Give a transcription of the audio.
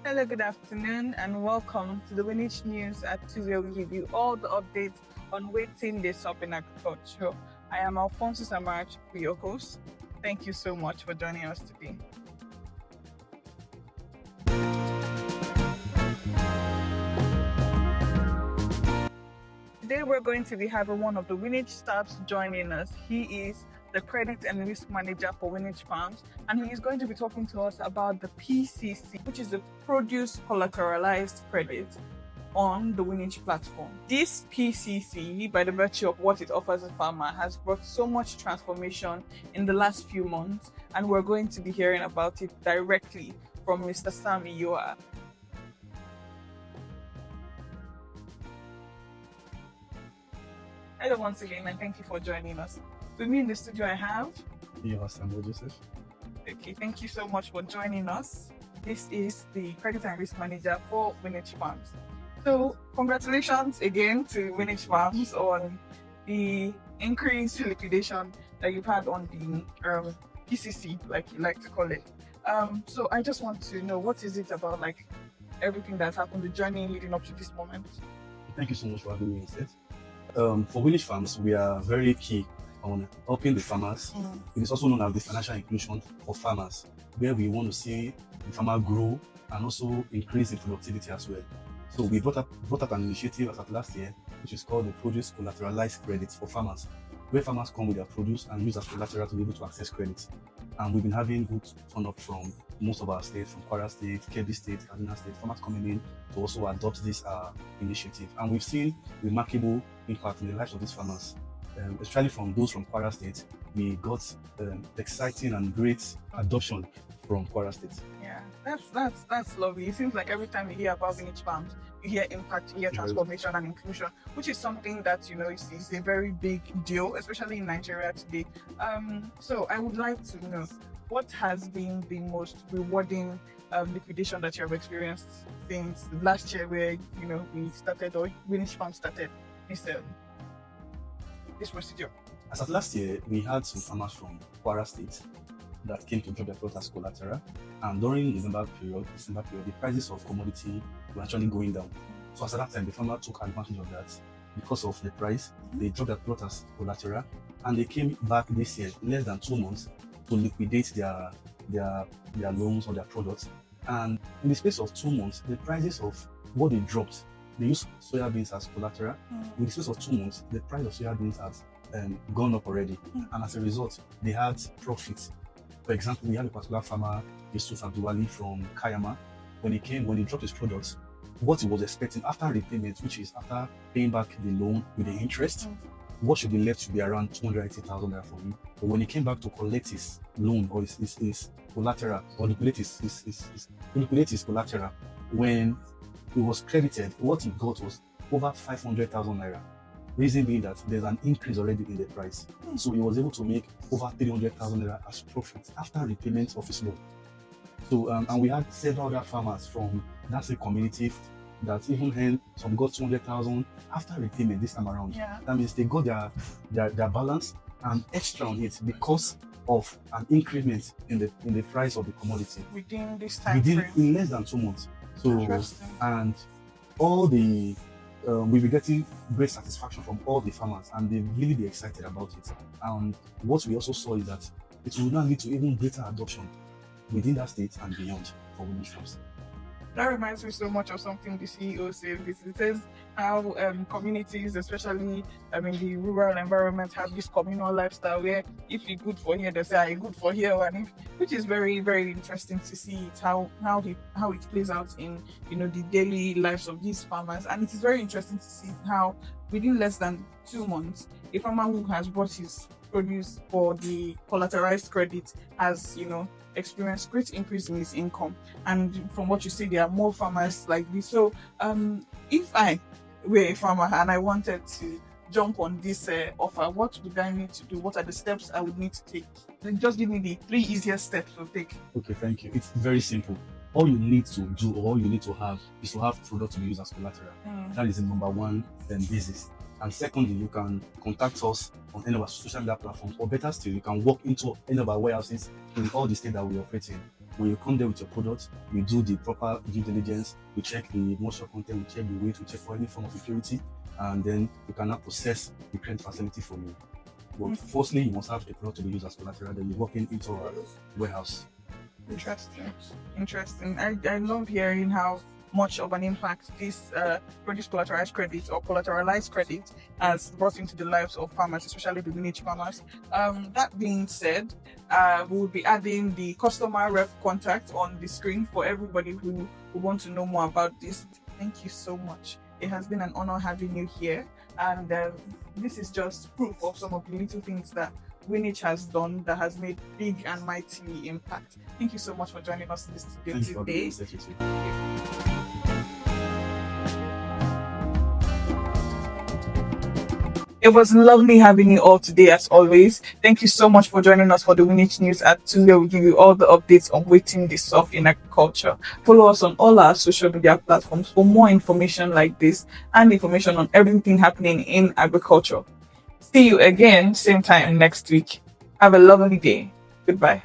Hello, good afternoon, and welcome to the Winich News at 2, where we give you all the updates on waiting this up in agriculture. I am Alfonso Samarach, your host. Thank you so much for joining us today. Today, we're going to be having one of the Winich staffs joining us. He is the credit and risk manager for Winich Farms, and he is going to be talking to us about the PCC, which is the Produce Collateralized Credit on the Winich platform. This PCC, by the virtue of what it offers a farmer, has brought so much transformation in the last few months, and we're going to be hearing about it directly from Mr. Sam Iyoa. Hello once again, and thank you for joining us. With me in the studio, I have Joseph. Okay, thank you so much for joining us. This is the credit and risk manager for Winich Farms. So, congratulations again to Winich Farms on the increased liquidation that you've had on the PCC, like you like to call it. So, I just want to know, what is it about, like everything that's happened, the journey leading up to this moment? Thank you so much for having me, Seth. For Winich Farms, we are very key on helping the farmers. It is also known as the financial inclusion for farmers, where we want to see the farmer grow and also increase in productivity as well. So we brought up an initiative as of last year, which is called the Produce Collateralized Credit for farmers, where farmers come with their produce and use as collateral to be able to access credit. And we've been having good turn up from most of our states, from Kwara State, Kebbi State, Kaduna State, farmers coming in to also adopt this initiative. And we've seen remarkable impact in the lives of these farmers, especially from those from Kwara State. We got exciting and great adoption from Kwara State. Yeah, that's lovely. It seems like every time you hear about Winich Farms, you hear impact, you hear transformation and inclusion, which is something that is a very big deal, especially in Nigeria today. So I would like to know, what has been the most rewarding liquidation that you have experienced since last year, where we started, or Winich Farms started this procedure? As of last year, we had some farmers from Kwara State that came to drop their product as collateral, and during December period, the prices of commodity were actually going down. So at that time, the farmer took advantage of that. Because of the price, they dropped their product as collateral, and they came back this year, less than 2 months, to liquidate their loans or their products. And in the space of 2 months, the prices of what they dropped, they used soya beans as collateral. In the space of 2 months, the price of soya beans has gone up already, and as a result, they had profits. For example, we had a particular farmer, Yusuf Abdulwali from Kayama. When he dropped his products, what he was expecting after repayment, which is after paying back the loan with the interest, what should be left should be around 280,000 naira for him. But when he came back to collect his loan or his collateral, or liquidate his collateral, when it was credited, what he got was over 500,000 naira. Reason being that there's an increase already in the price. So he was able to make over 300,000 naira as profit after repayment of his loan. So, and we had several other farmers from that same community that even had some got 200,000 after repayment this time around. Yeah. That means they got their balance and extra on it because of an increment in the price of the commodity within this time frame, in less than 2 months. So, and all the we'll be getting great satisfaction from all the farmers, and they really be excited about it. And what we also saw is that it will now lead to even greater adoption within that state and beyond for Winich Farms. That reminds me so much of something the CEO said. It says how communities, especially in the rural environment, have this communal lifestyle where if you're good for here, they say you're good for here, which is very, very interesting to see it, how it plays out in the daily lives of these farmers. And it is very interesting to see how within less than 2 months, a farmer who has brought his produce for the collateralized credit has experienced great increase in his income. And from what you say, there are more farmers like this. So if I were a farmer and I wanted to jump on this offer, what would I need to do? What are the steps I would need to take? Just give me the 3 easiest steps to take. Okay, thank you. It's very simple. All you need to do, or all you need to have, is to have product to be used as collateral. That is the number one basis. And secondly, you can contact us on any of our social media platforms, or better still, you can walk into any of our warehouses in all the states that we operate in. When you come there with your product, you do the proper due diligence, you check the moisture content, you check the weight, you check for any form of impurity, and then you can now process the credit facility for you. But firstly, you must have the product to be used as collateral, then you walk into a warehouse. Interesting. I love hearing how much of an impact this produce collateralized credit or collateralized credit has brought into the lives of farmers, especially the Winich farmers. That being said, we will be adding the customer rep contact on the screen for everybody who wants to know more about this. Thank you so much. It has been an honor having you here, and this is just proof of some of the little things that Winich has done that has made big and mighty impact. Thank you so much for joining us in this studio today. It was lovely having you all today, as always. Thank you so much for joining us for the Winich News at 2, where we give you all the updates on waiting the soft in agriculture. Follow us on all our social media platforms for more information like this and information on everything happening in agriculture. See you again, same time next week. Have a lovely day. Goodbye.